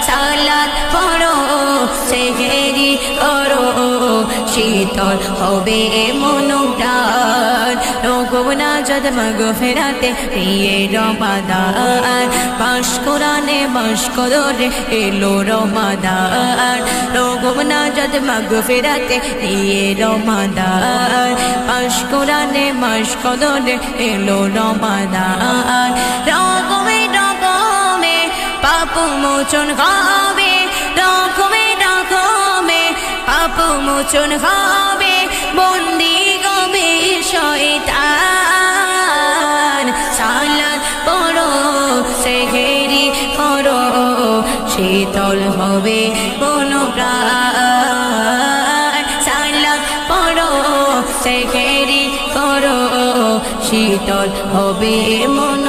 সালাত পড়ো সেহেরি করো শীতল হবে মন প্রাণ রোগনা যদ মাগফিরাতে নিয়ে রমাদান মাস কোরআনে মাস কদরে এলো রমাদান রোগনা যদ মাগফিরাতে নিয়ে রমাদান মাস কোরআনে মাস কদরে এলো রমাদান রকমে রকমে পাপ মোচন হবে রকমে রকমে পাপ মোচন হবে বন্দি গবে শয়তান সালাত পড়ো সেহেরি করো শীতল হবে মন প্রাণ সালাত পড়ো সেহেরি করো শীতল হবে মন